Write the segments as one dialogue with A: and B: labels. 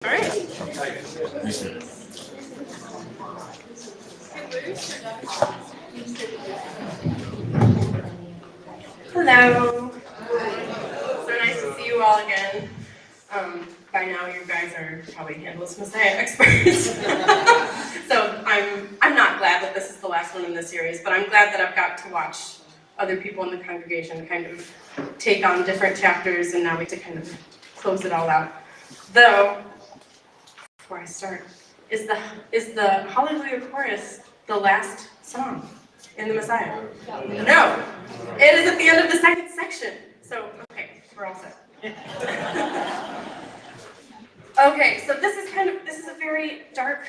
A: All right. Hello. So nice to see you all again. By now, you guys are probably Handel's Messiah experts. So I'm not glad that this is the last one in this series, but I'm glad that I've got to watch other people in the congregation kind of take on different chapters, and now we get to kind of close it all out. Though, before I start, is the Hallelujah chorus the last song in the Messiah? No. It is at the end of the second section. So, okay, we're all set. Okay, so this is a very dark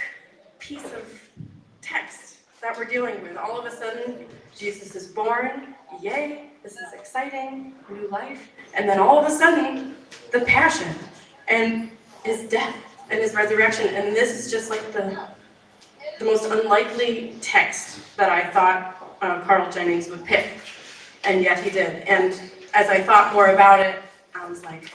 A: piece of text that we're dealing with. All of a sudden, Jesus is born, yay, this is exciting, new life, and then all of a sudden, the passion, and his death, and his resurrection, and this is just like the most unlikely text that I thought Carl Jennings would pick, and yet he did. And as I thought more about it, I was like,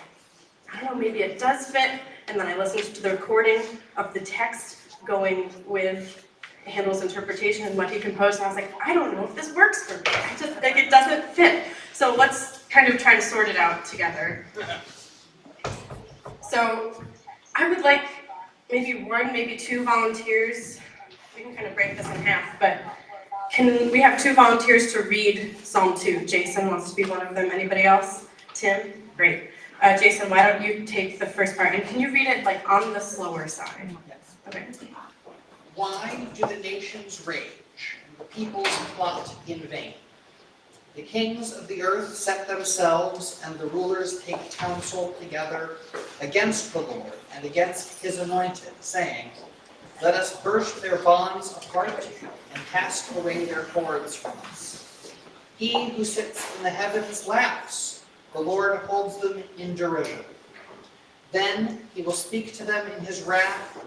A: I don't know, maybe it does fit. And then I listened to the recording of the text going with Handel's interpretation and what he composed, and I was like, I don't know if this works for me. I just think it doesn't fit. So let's kind of try to sort it out together. So I would like maybe one, maybe two volunteers. We can kind of break this in half, but can we have two volunteers to read Psalm 2? Jason wants to be one of them. Anybody else? Tim? Great. Jason, why don't you take the first part? And can you read it like on the slower side?
B: Yes.
A: Okay.
B: Why do the nations rage and the peoples plot in vain? The kings of the earth set themselves, and the rulers take counsel together against the Lord and against his anointed, saying, let us burst their bonds apart and cast away their cords from us. He who sits in the heavens laughs. The Lord holds them in derision. Then he will speak to them in his wrath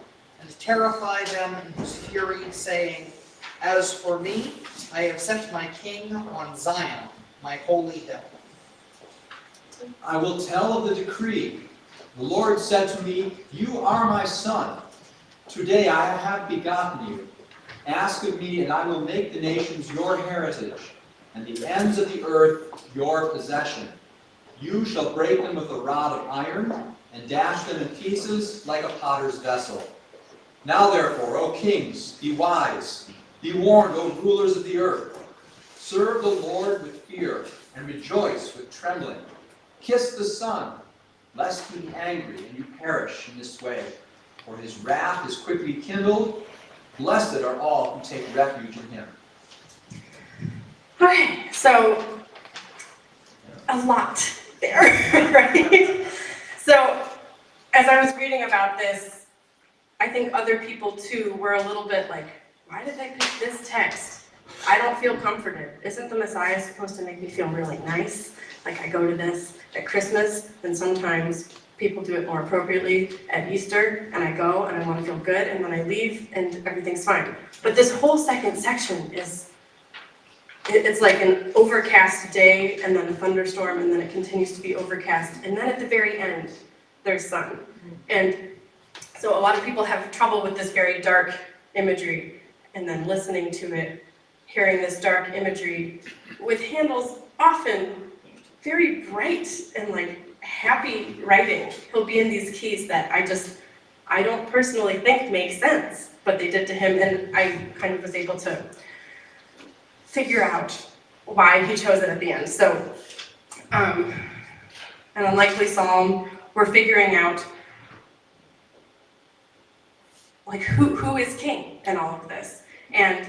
B: and terrify them in his fury, saying, as for me, I have set my king on Zion, my holy hill.
C: I will tell of the decree. The Lord said to me, you are my son. Today I have begotten you. Ask of me, and I will make the nations your heritage, and the ends of the earth your possession. You shall break them with a rod of iron, and dash them in pieces like a potter's vessel. Now therefore, O kings, be wise. Be warned, O rulers of the earth. Serve the Lord with fear, and rejoice with trembling. Kiss the Son, lest he be angry, and you perish in this way. For his wrath is quickly kindled. Blessed are all who take refuge in him.
A: Okay, so a lot there, right? So as I was reading about this, I think other people too were a little bit like, why did they pick this text? I don't feel comforted. Isn't the Messiah supposed to make me feel really nice? Like I go to this at Christmas, and sometimes people do it more appropriately at Easter, and I go and I want to feel good, and then I leave and everything's fine. But this whole second section it's like an overcast day, and then a thunderstorm, and then it continues to be overcast, and then at the very end, there's sun. And so a lot of people have trouble with this very dark imagery, and then listening to it, hearing this dark imagery, with Handel's often very bright and like happy writing. He'll be in these keys that I don't personally think make sense, but they did to him, and I kind of was able to figure out why he chose it at the end. So, an unlikely psalm, we're figuring out like who is king in all of this. And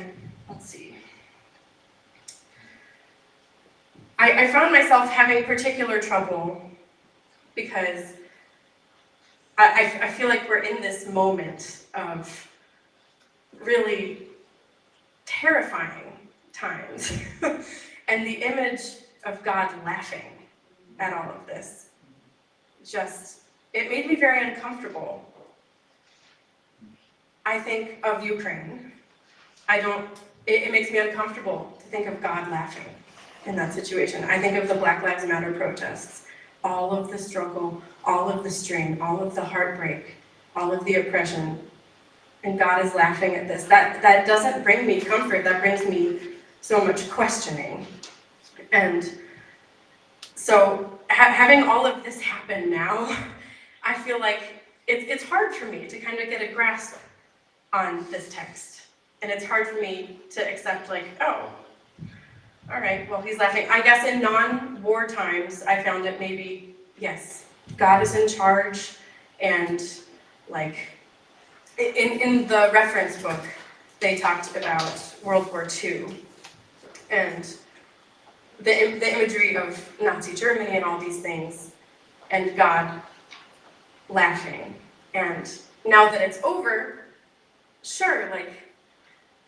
A: let's see. I found myself having particular trouble because I feel like we're in this moment of really terrifying times. And the image of God laughing at all of this, it made me very uncomfortable. I think of Ukraine. It makes me uncomfortable to think of God laughing in that situation. I think of the Black Lives Matter protests, all of the struggle, all of the strain, all of the heartbreak, all of the oppression, and God is laughing at this. That doesn't bring me comfort, that brings me so much questioning. And so having all of this happen now, I feel like it's hard for me to kind of get a grasp on this text. And it's hard for me to accept, like, oh, all right, well, he's laughing. I guess in non-war times, I found it maybe, yes, God is in charge, and like, in the reference book, they talked about World War II, and the imagery of Nazi Germany and all these things, and God laughing. And now that it's over, sure, like,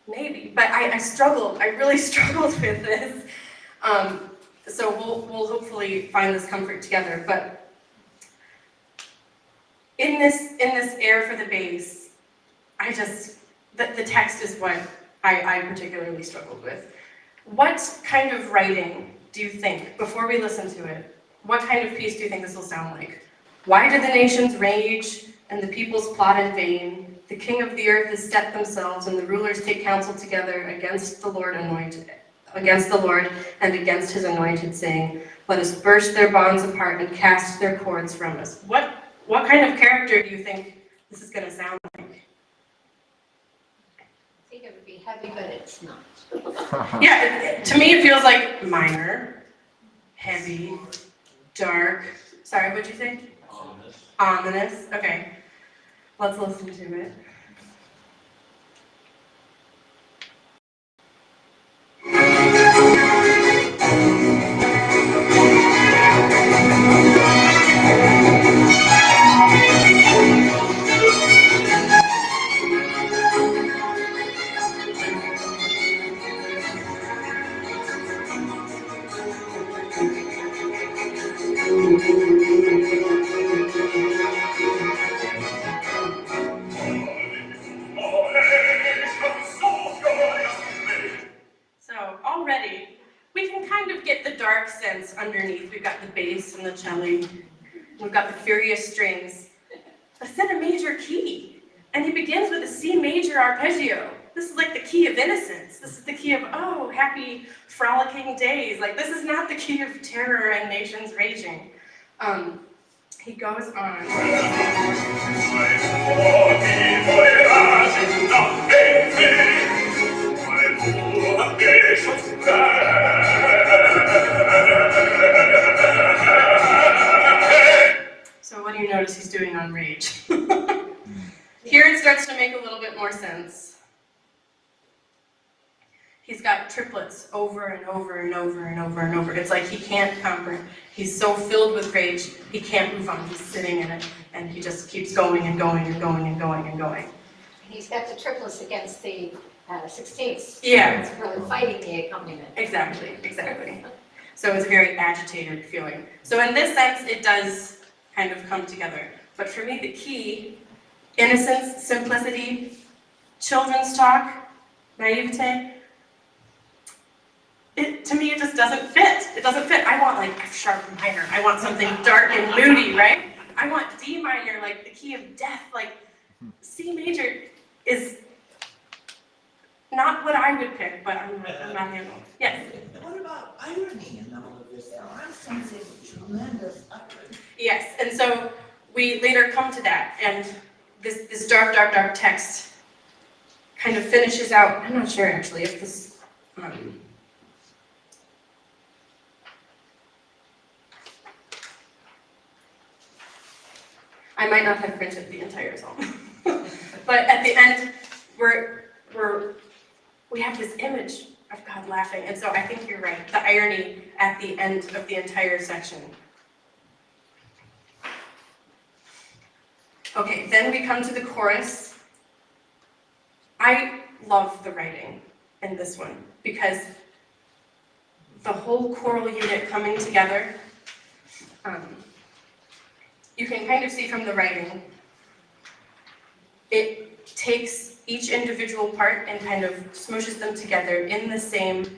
A: maybe, but I really struggled with this. So we'll hopefully find this comfort together. But in this air for the bass, the text is what I particularly struggled with. What kind of writing do you think, before we listen to it, what kind of piece do you think this will sound like? Why do the nations rage and the peoples plot in vain? The king of the earth has set themselves, and the rulers take counsel together against the Lord and against his anointed, saying, "Let us burst their bonds apart and cast their cords from us." What kind of character do you think this is going to sound like?
D: I think it would be heavy, but it's not.
A: Yeah, to me it feels like minor, heavy, dark. Sorry, what'd you say?
C: Ominous.
A: Ominous. Okay. Let's listen to it. So already, we can kind of get the dark sense underneath. We've got the bass and the cello. We've got the furious strings. But it's in a major key. And he begins with a C major arpeggio. This is like the key of innocence. This is the key of, oh, happy, frolicking days. Like, this is not the key of terror and nations raging. He goes on. So what do you notice he's doing on rage? Here it starts to make a little bit more sense. He's got triplets over and over and over and over and over. It's like he can't comprehend. He's so filled with rage, he can't move on. He's sitting in it, and he just keeps going and going and going and going and going.
D: And he's got the triplets against the 16ths.
A: Yeah.
D: It's really fighting the accompaniment.
A: Exactly. So it's a very agitated feeling. So in this sense, it does kind of come together. But for me, the key, innocence, simplicity, children's talk, naivete, to me, it just doesn't fit. It doesn't fit. I want like F sharp minor. I want something dark and moody, right? I want D minor, like the key of death. Like C major is not what I would pick, but I'm not handling. Yes.
E: What about irony in all of this? Now, I'm sensing tremendous irony.
A: Yes, and so we later come to that, and this dark text kind of finishes out. I'm not sure actually if this. I might not have printed the entire psalm, but at the end, we have this image of God laughing, and so I think you're right. The irony at the end of the entire section. Okay, then we come to the chorus. I love the writing in this one because the whole choral unit coming together, you can kind of see from the writing, it takes each individual part and kind of smooshes them together in the same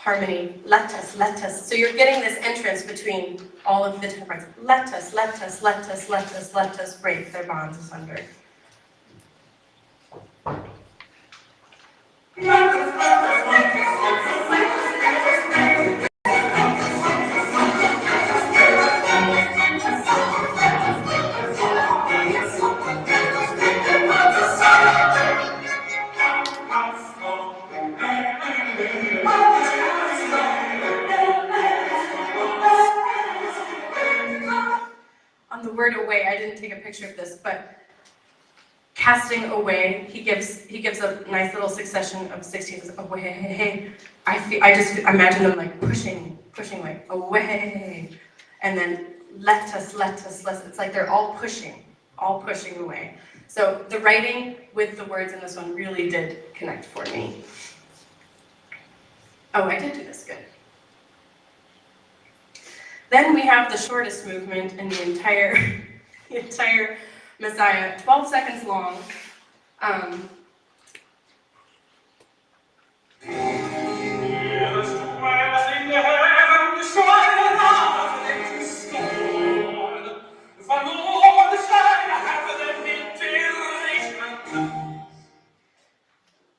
A: harmony, let us, let us. So you're getting this entrance between all of the different parts. Let us, let us, let us, let us, let us break their bonds asunder. On the word away, I didn't take a picture of this, but casting away, he gives a nice little succession of 16s away. I just imagine them like pushing away, and then let us. It's like they're all pushing away. So the writing with the words in this one really did connect for me. Oh, I did do this, good. Then we have the shortest movement in the entire Messiah, 12 seconds long.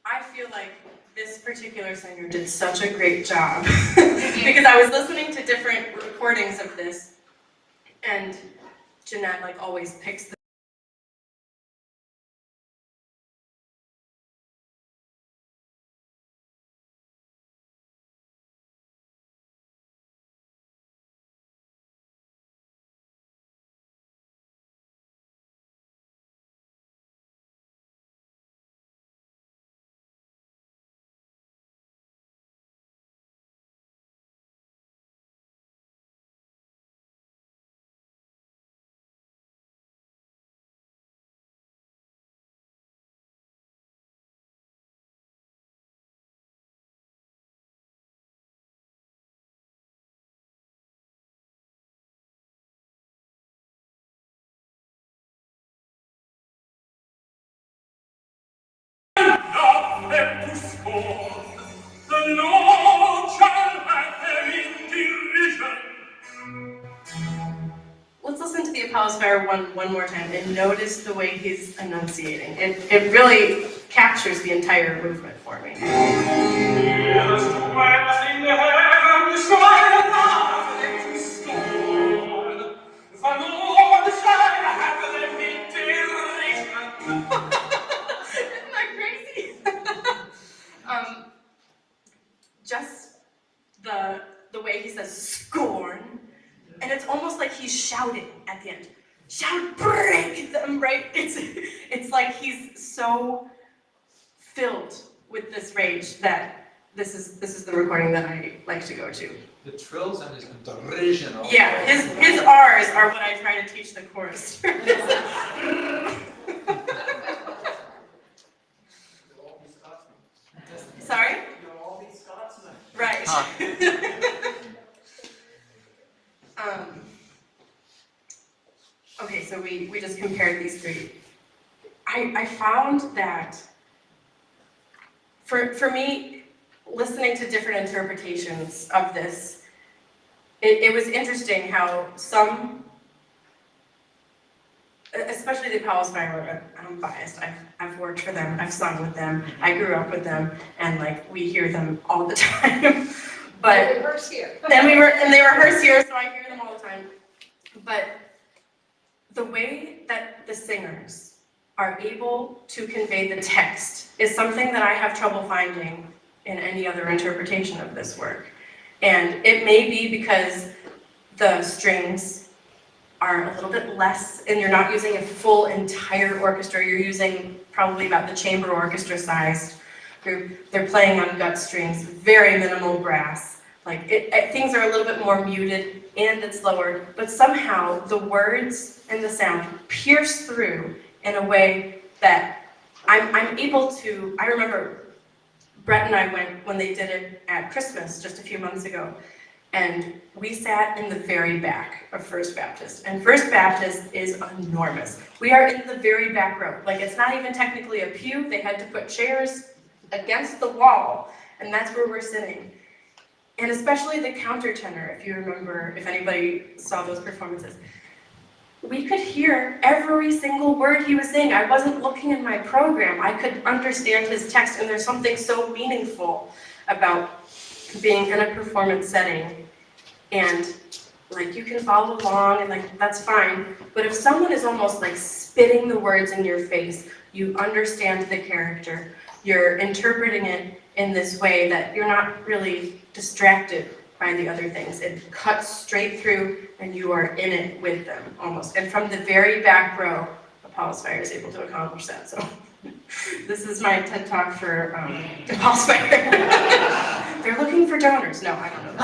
A: I feel like this particular singer did such a great job because I was listening to different recordings of this, and Jeanette like always picks the Let's listen to the Apollos Fire one more time and notice the way he's enunciating. It really captures the entire movement for me. Isn't that crazy? Just the way he says scorn, and it's almost like he's shouting at the end. Shout, break them, right? It's like he's so filled with this rage that this is the recording that I like to go to.
C: The trills and his derision.
A: Yeah, his R's are what I try to teach the chorus. Sorry? Right. Okay, so we just compared these three. I found that for me, listening to different interpretations of this, it was interesting how some, especially the Apollos Fire, I'm biased, I've worked for them, I've sung with them, I grew up with them, and like we hear them all the time. But
D: They rehearse here.
A: and they rehearse here, so I hear them all the time. But the way that the singers are able to convey the text is something that I have trouble finding in any other interpretation of this work. And it may be because the strings are a little bit less, and you're not using a full entire orchestra, you're using probably about the chamber orchestra sized group. They're playing on gut strings, very minimal brass. Like things are a little bit more muted and it's slower, but somehow the words and the sound pierce through in a way that I'm able to. I remember Brett and I went when they did it at Christmas just a few months ago, and we sat in the very back of First Baptist, and First Baptist is enormous. We are in the very back row. Like, it's not even technically a pew. They had to put chairs against the wall, and that's where we're sitting. And especially the countertenor, if you remember, if anybody saw those performances. We could hear every single word he was saying. I wasn't looking in my program. I could understand his text, and there's something so meaningful about being in a performance setting. And like, you can follow along, and like, that's fine. But if someone is almost like spitting the words in your face, you understand the character. You're interpreting it in this way that you're not really distracted by the other things. It cuts straight through, and you are in it with them, almost. And from the very back row, Apollos Fire is able to accomplish that. So this is my TED Talk for Apollos Fire. They're looking for donors. No, I don't know.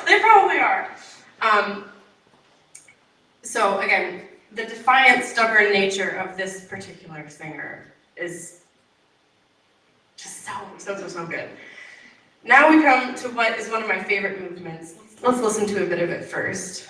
B: They probably are.
A: They probably are. So again, the defiant, stubborn nature of this particular singer is just so good. Now we come to what is one of my favorite movements. Let's listen to a bit of it first.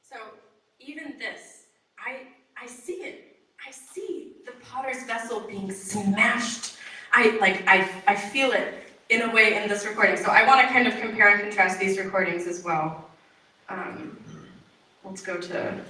A: So even this, I see it. I see the potter's vessel being smashed. I feel it in a way in this recording. So I want to kind of compare and contrast these recordings as well. Let's go to.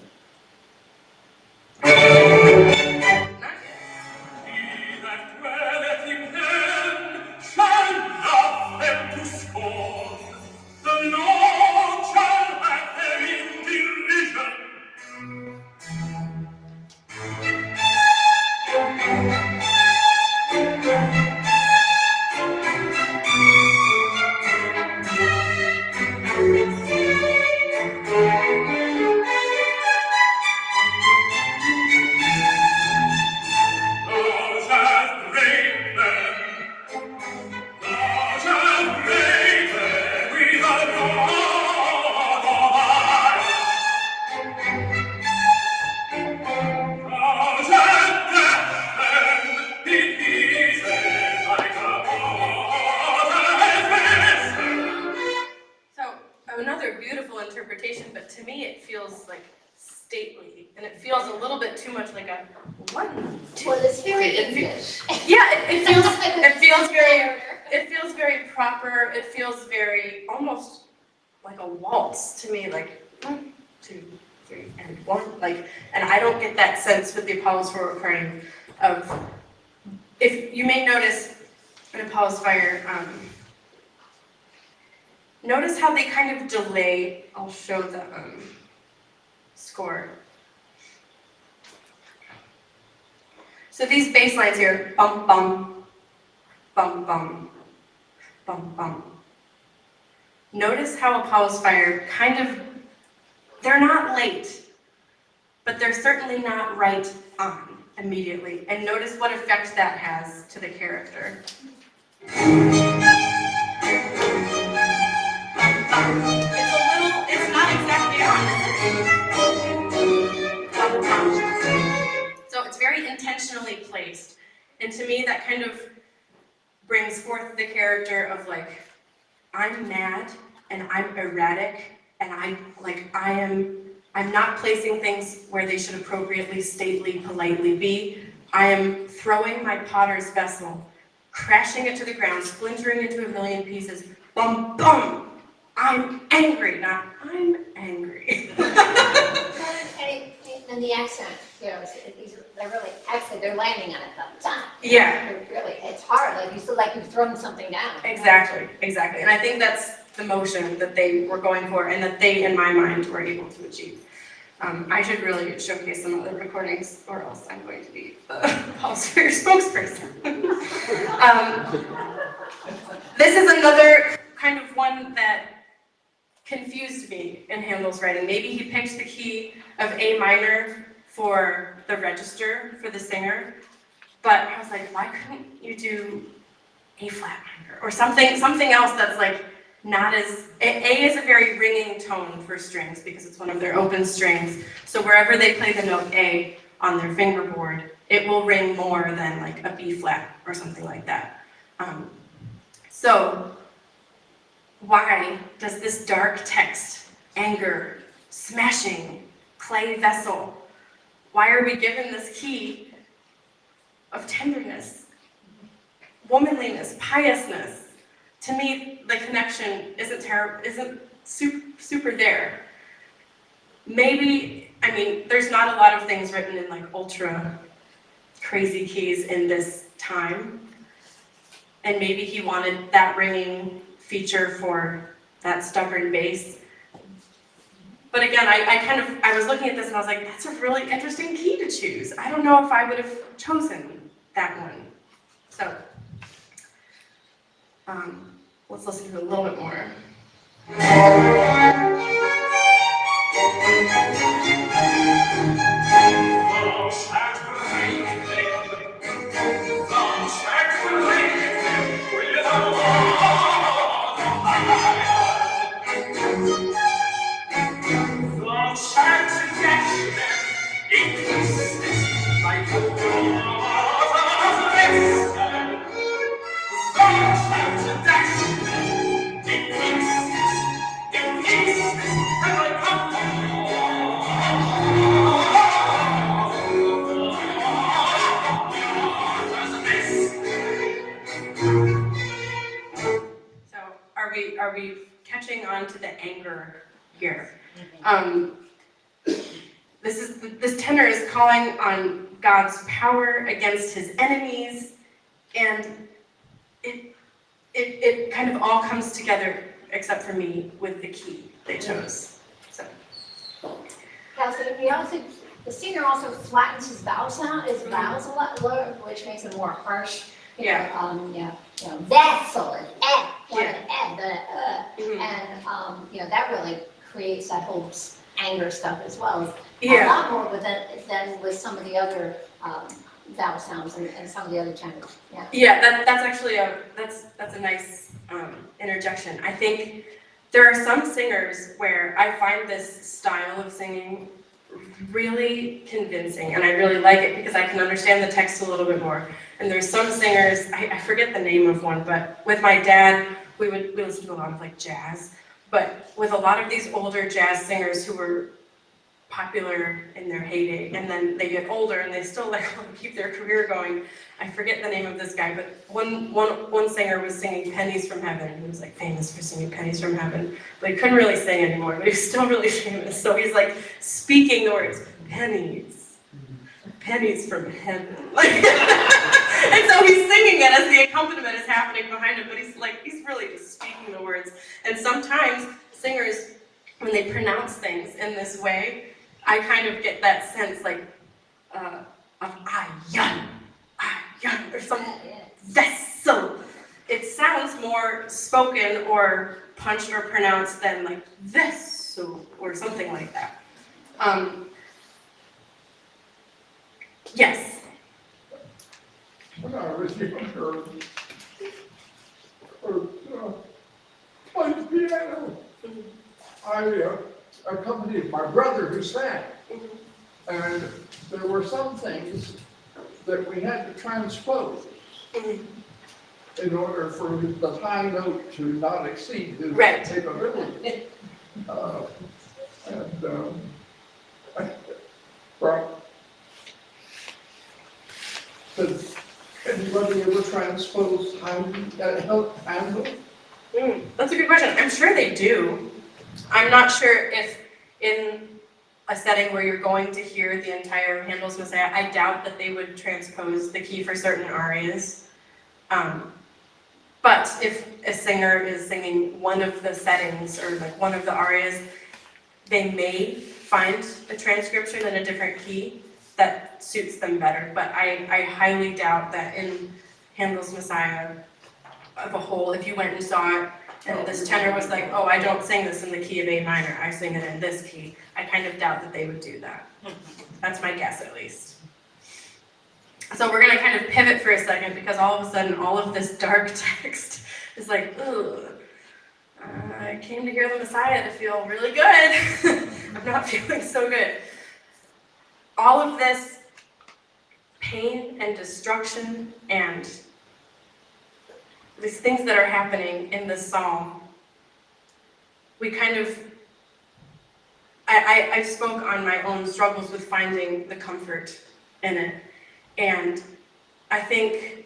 A: Another beautiful interpretation, but to me it feels like stately, and it feels a little bit too much like a 1, 2.
D: Well, it's very English.
A: Yeah, it feels very proper. It feels very almost like a waltz to me, like 1, 2, 3, and 1. Like, and I don't get that sense with the Apollos 4 recording of. If you may notice in Apollos Fire. Notice how they kind of delay. I'll show the score. So these bass lines here, bum, bum, bum, bum, bum, bum. Notice how Apollos Fire kind of, they're not late, but they're certainly not right on immediately. And notice what effect that has to the character. It's not exactly on. So it's very intentionally placed. And to me, that kind of brings forth the character of like, I'm mad and I'm erratic and I'm not placing things where they should appropriately, stately, politely be. I am throwing my potter's vessel, crashing it to the ground, splintering into a million pieces. Bum, bum! I'm angry, not I'm angry.
D: And the accent, they're really accent, they're landing on it the time.
A: Yeah.
D: Really, it's hard, like you feel like you've thrown something down.
A: Exactly. And I think that's the motion that they were going for and that they, in my mind, were able to achieve. I should really showcase some other recordings, or else I'm going to be the Paul's Fair spokesperson. This is another kind of one that confused me in Handel's writing. Maybe he picked the key of A minor for the register for the singer, but I was like, why couldn't you do A flat minor or something else that's like not as A is a very ringing tone for strings because it's one of their open strings. So wherever they play the note A on their fingerboard, it will ring more than like a B flat or something like that. So why does this dark text, anger, smashing, clay vessel, why are we given this key of tenderness, womanliness, piousness? To me, the connection isn't super there. Maybe, I mean, there's not a lot of things written in like ultra crazy keys in this time. And maybe he wanted that ringing feature for that stubborn bass. But again, I was looking at this and I was like, that's a really interesting key to choose. I don't know if I would have chosen that one. So, let's listen to a little bit more. Are we catching on to the anger here? This tenor is calling on God's power against his enemies, and it kind of all comes together, except for me, with the key they chose. So.
D: Kelsey, the singer also flattens his vowels a lot lower, which makes it more harsh. Vessel and and that really creates that whole anger stuff as well. A lot more with it than with some of the other vowel sounds and some of the other channels.
A: That's actually that's a nice interjection. I think there are some singers where I find this style of singing really convincing, and I really like it because I can understand the text a little bit more. And there's some singers, I forget the name of one, but with my dad, we listened to a lot of like jazz, but with a lot of these older jazz singers who were popular in their heyday, and then they get older and they still like want to keep their career going. I forget the name of this guy, but one singer was singing Pennies from Heaven. He was like famous for singing Pennies from Heaven, but he couldn't really sing anymore, but he was still really famous. So he's like speaking the words, pennies from heaven. And so he's singing it as the accompaniment is happening behind him, but he's really just speaking the words. And sometimes singers, when they pronounce things in this way, I kind of get that sense like of ayan, or some vessel. It sounds more spoken or punched or pronounced than like vessel or something like that. Yes.
F: When I was younger, played piano. I accompanied my brother who sang, and there were some things that we had to transpose in order for the high note to not exceed his capability. Does anybody ever transpose Handel?
A: That's a good question. I'm sure they do. I'm not sure if in a setting where you're going to hear the entire Handel's Messiah, I doubt that they would transpose the key for certain arias. But if a singer is singing one of the settings or like one of the arias, they may find a transcription in a different key that suits them better, but I highly doubt that in Handel's Messiah of a whole, if you went and saw it, and this tenor was like, oh, I don't sing this in the key of A minor, I sing it in this key, I kind of doubt that they would do that. That's my guess, at least. So we're gonna kind of pivot for a second, because all of a sudden, all of this dark text is like, ugh, I came to hear the Messiah to feel really good. I'm not feeling so good. All of this pain and destruction and these things that are happening in this psalm, we kind of, I spoke on my own struggles with finding the comfort in it. And I think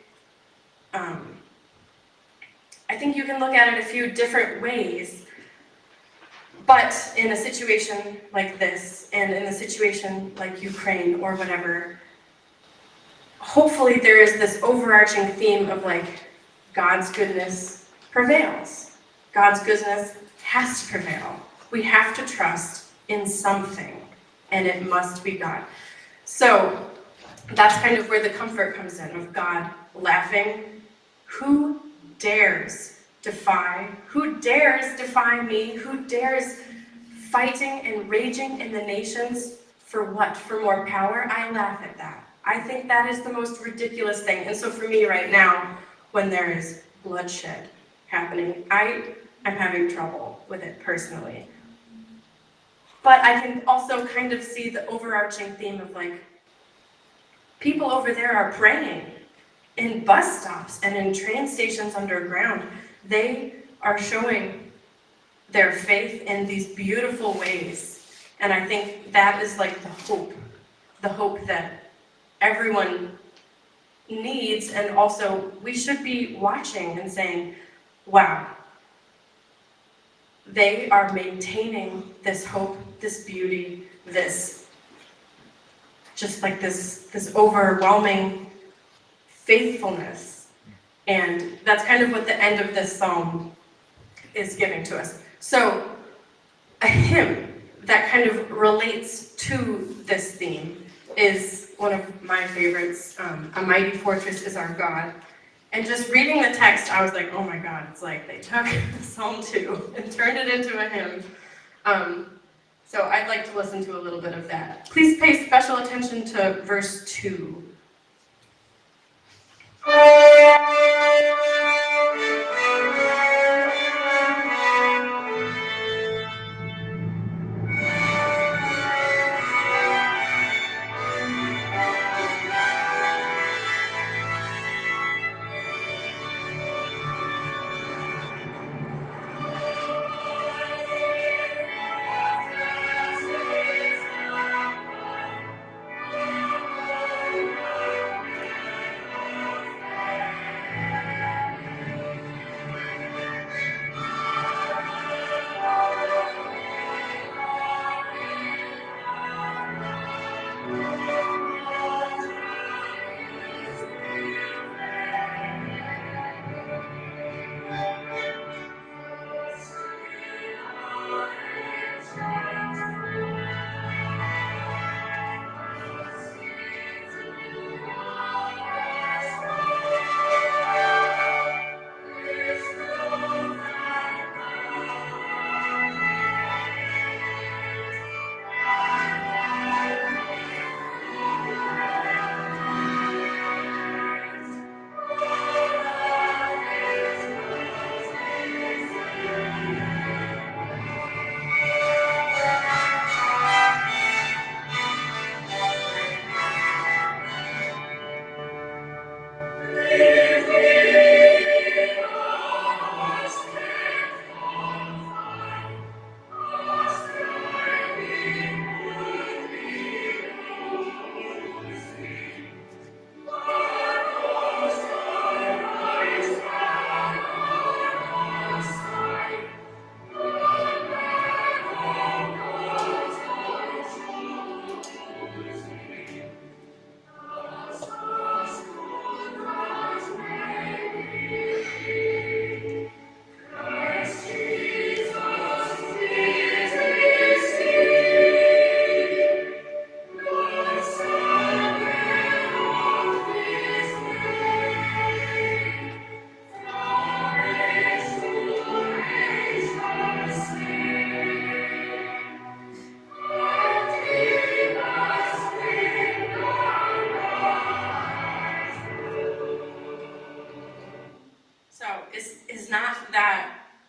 A: you can look at it a few different ways, but in a situation like this, and in a situation like Ukraine or whatever, hopefully there is this overarching theme of like, God's goodness prevails. God's goodness has to prevail. We have to trust in something, and it must be God. So that's kind of where the comfort comes in, of God laughing. Who dares defy me? Who dares fighting and raging in the nations for what? For more power? I laugh at that. I think that is the most ridiculous thing. And so for me right now, when there is bloodshed happening, I am having trouble with it personally. But I can also kind of see the overarching theme of like, people over there are praying in bus stops and in train stations underground. They are showing their faith in these beautiful ways. And I think that is like the hope that everyone needs, and also we should be watching and saying, wow, they are maintaining this hope, this beauty, this just like this overwhelming faithfulness. And that's kind of what the end of this psalm is giving to us. So a hymn that kind of relates to this theme is one of my favorites. A Mighty Fortress is Our God. And just reading the text, I was like, oh my God, it's like they took Psalm 2 and turned it into a hymn. So I'd like to listen to a little bit of that. Please pay special attention to verse 2.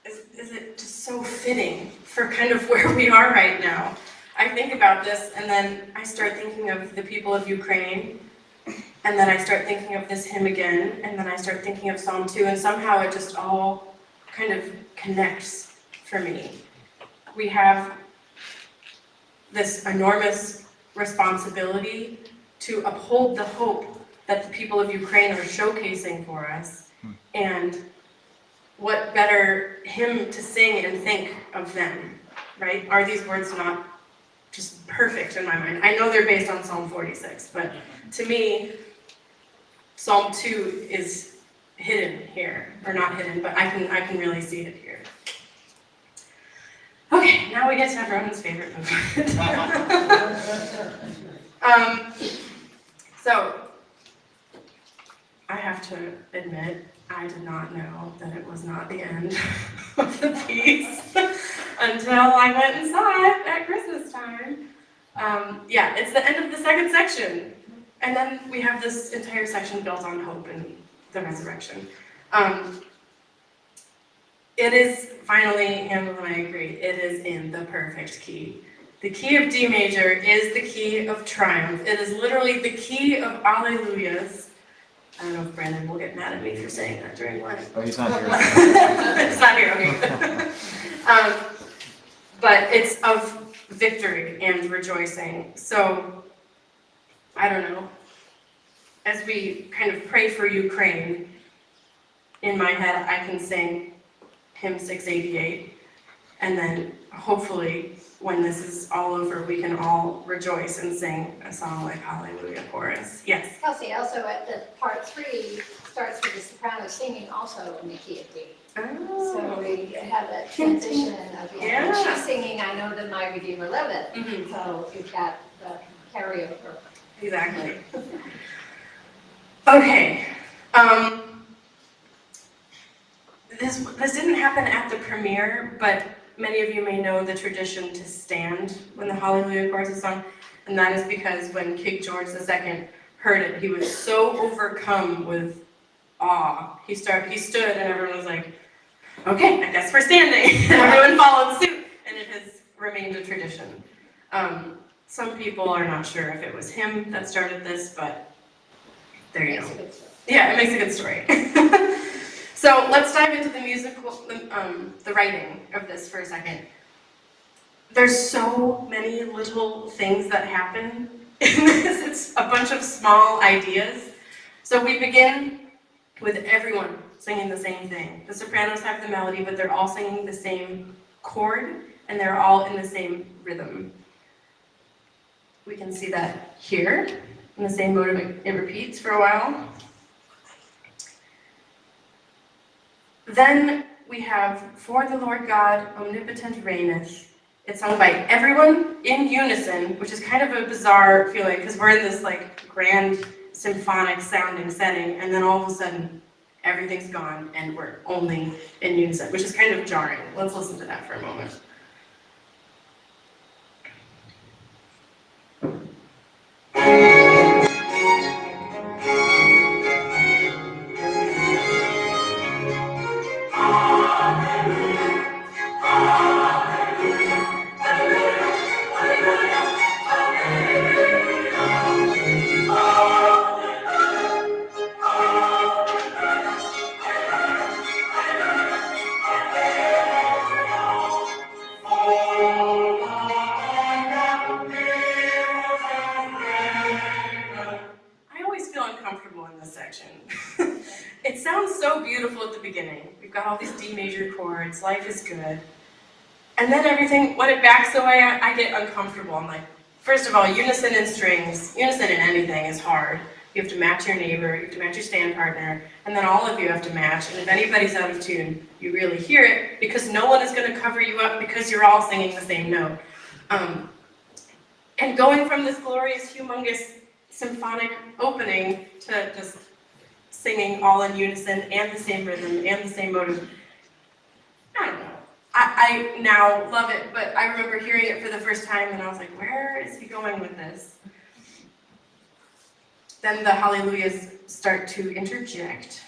A: is it just so fitting for kind of where we are right now? I think about this and then I start thinking of the people of Ukraine, and then I start thinking of this hymn again, and then I start thinking of Psalm 2, and somehow it just all kind of connects for me. We have this enormous responsibility to uphold the hope that the people of Ukraine are showcasing for us, and what better hymn to sing and think of them, right? Are these words not just perfect in my mind? I know they're based on Psalm 46, but to me, Psalm 2 is hidden here, or not hidden, but I can really see it here. Okay, now we get to everyone's favorite movement. So, I have to admit, I did not know that it was not the end of the piece until I went and saw it at Christmas time. Yeah, it's the end of the second section. And then we have this entire section built on hope and the resurrection. It is finally, Handel and I agree, it is in the perfect key. The key of D major is the key of triumph. It is literally the key of alleluias. I don't know if Brandon will get mad at me for saying that during Lent.
G: Oh, he's not here.
A: It's not here, okay. But it's of victory and rejoicing. So, I don't know. As we kind of pray for Ukraine, in my head I can sing hymn 688, and then hopefully when this is all over we can all rejoice and sing a song like Hallelujah Chorus. Yes?
D: Kelsey, also at the part 3 starts with the soprano singing also in the key of D. So we have that transition of,
A: Yeah.
D: when she's singing, I know that my Redeemer liveth.
A: Mhm.
D: So you've got the carryover.
A: Exactly. Okay. This didn't happen at the premiere, but many of you may know the tradition to stand when the Hallelujah Chorus is sung, and that is because when King George II heard it, he was so overcome with awe. He stood and everyone was like, okay, I guess we're standing. And everyone followed suit, and it has remained a tradition. Some people are not sure if it was him that started this, but there you go. Yeah, it makes a good story. So let's dive into the musical, the writing of this for a second. There's so many little things that happen in this. It's a bunch of small ideas. So we begin with everyone singing the same thing. The sopranos have the melody, but they're all singing the same chord, and they're all in the same rhythm. We can see that here, in the same mode it repeats for a while. Then we have, For the Lord God Omnipotent Reigneth. It's sung by everyone in unison, which is kind of a bizarre feeling, because we're in this like grand symphonic sounding setting, and then all of a sudden, everything's gone, and we're only in unison, which is kind of jarring. Let's listen to that for a moment. I always feel uncomfortable in this section. It sounds so beautiful at the beginning. We've got all these D major chords, life is good. And then everything, when it backs away, I get uncomfortable. I'm like, first of all, unison in strings, unison in anything is hard. You have to match your neighbor, you have to match your stand partner, and then all of you have to match. And if anybody's out of tune, you really hear it, because no one is going to cover you up because you're all singing the same note. And going from this glorious, humongous symphonic opening to just singing all in unison and the same rhythm and the same motive, I don't know. I now love it, but I remember hearing it for the first time and I was like, where is he going with this? Then the hallelujahs start to interject.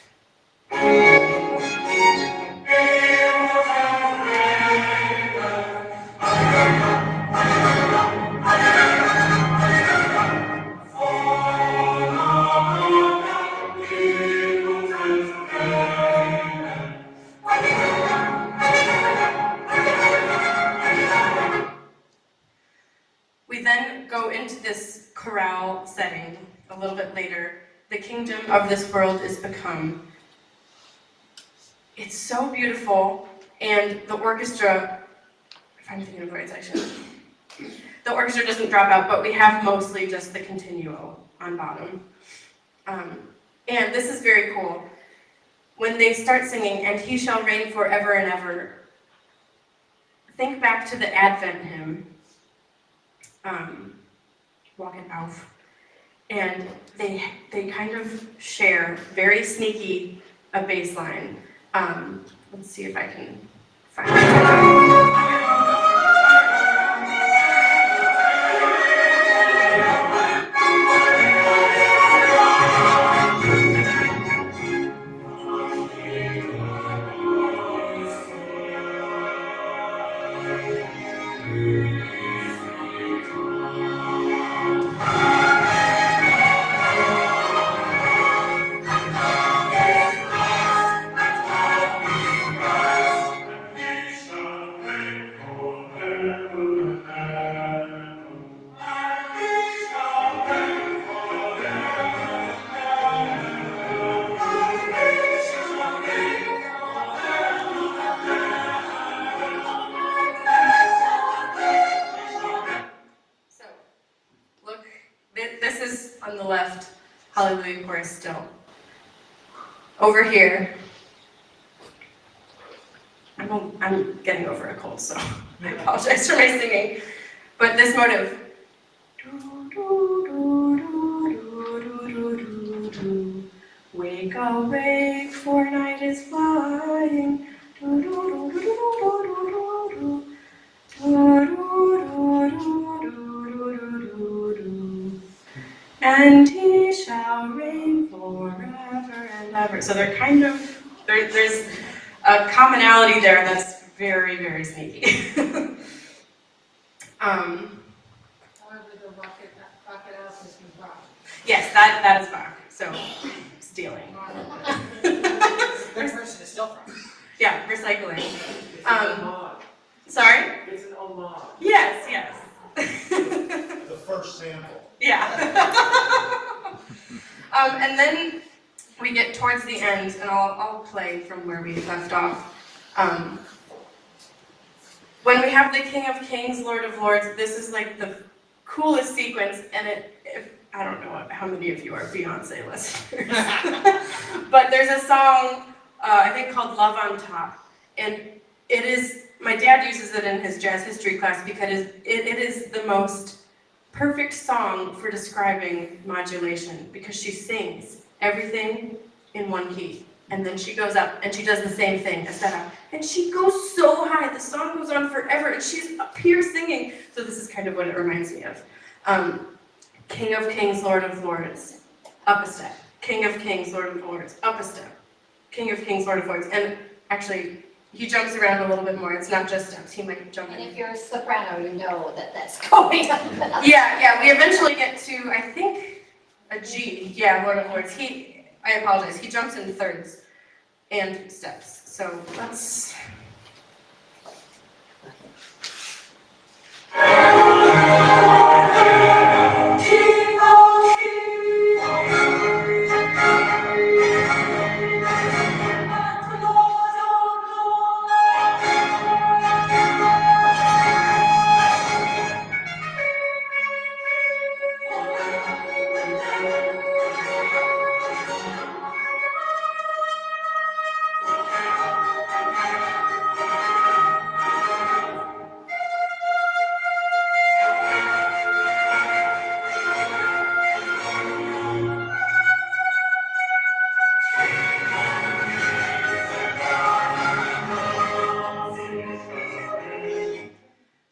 A: into this chorale setting a little bit later. The kingdom of this world is become. It's so beautiful, and the orchestra, if I'm thinking of the right section, the orchestra doesn't drop out, but we have mostly just the continuo on bottom. And this is very cool. When they start singing, "And he shall reign forever and ever," think back to the Advent hymn, Walk it Auf. And they kind of share, very sneaky, a bass line. Let's see if I can find it. This is on the left, Hallelujah chorus still. Over here, I'm getting over a cold, so I apologize for my singing. But this motive, wake awake, for night is flying. And he shall reign forever and ever. So they're kind of, there's a commonality there that's very, very sneaky.
G: However, the rock it out is from Bach.
A: Yes, that is Bach. So stealing.
B: Good person to steal from.
A: Yeah, recycling.
F: It's an homage.
A: Sorry?
F: It's an homage.
A: Yes.
H: The first sample.
A: Yeah. And then we get towards the end, and I'll play from where we left off. When we have the King of Kings, Lord of Lords, this is like the coolest sequence, and I don't know how many of you are Beyonce listeners, but there's a song, I think called Love on Top, and it is, my dad uses it in his jazz history class because it is the most perfect song for describing modulation, because she sings everything in one key, and then she goes up and she does the same thing, etc. And she goes so high, the song goes on forever, and she's up here singing. So this is kind of what it reminds me of. King of Kings, Lord of Lords, up a step. King of Kings, Lord of Lords, up a step. King of Kings, Lord of Lords. And actually, he jumps around a little bit more. It's not just steps. He might jump
D: And
A: in.
D: if you're a soprano, you know that that's going up.
A: Yeah, we eventually get to, I think, a G. Yeah, Lord of Lords. I apologize, he jumps in thirds and steps. So let's...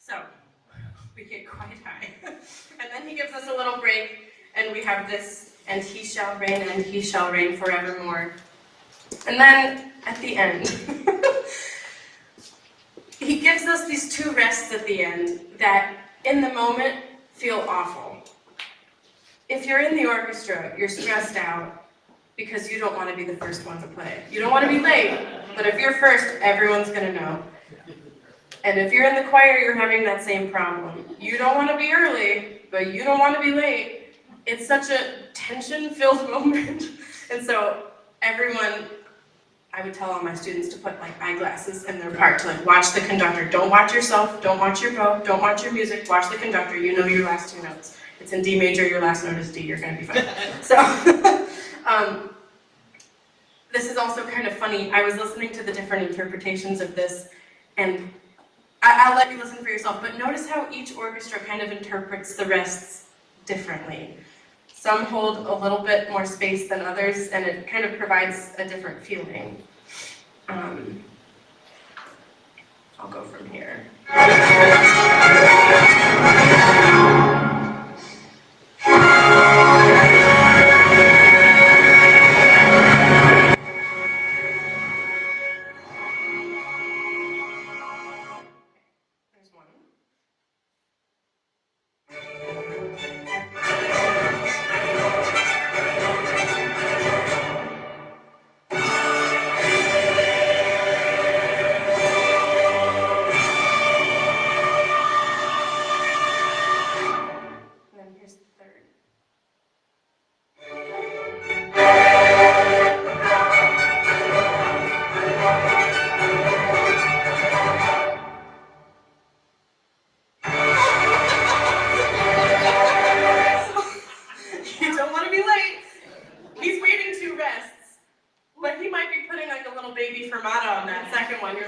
A: So, we get quite high. And then he gives us a little break, and we have this, and he shall reign forevermore. And then, at the end, he gives us these two rests at the end that, in the moment, feel awful. If you're in the orchestra, you're stressed out because you don't want to be the first one to play. You don't want to be late, but if you're first, everyone's going to know. And if you're in the choir, you're having that same problem. You don't want to be early, but you don't want to be late. It's such a tension-filled moment. And so everyone, I would tell all my students to put like eyeglasses in their part, to like watch the conductor. Don't watch yourself, don't watch your bow, don't watch your music, watch the conductor. You know your last two notes. It's in D major, your last note is D, you're gonna be fine. So, this is also kind of funny. I was listening to the different interpretations of this, and I'll let you listen for yourself, but notice how each orchestra kind of interprets the rests differently. Some hold a little bit more space than others, and it kind of provides a different feeling. I'll go from here. There's one. And then here's the third. You don't want to be late. He's waiting 2 rests, but he might be putting like a little baby fermata on that second one. You're like,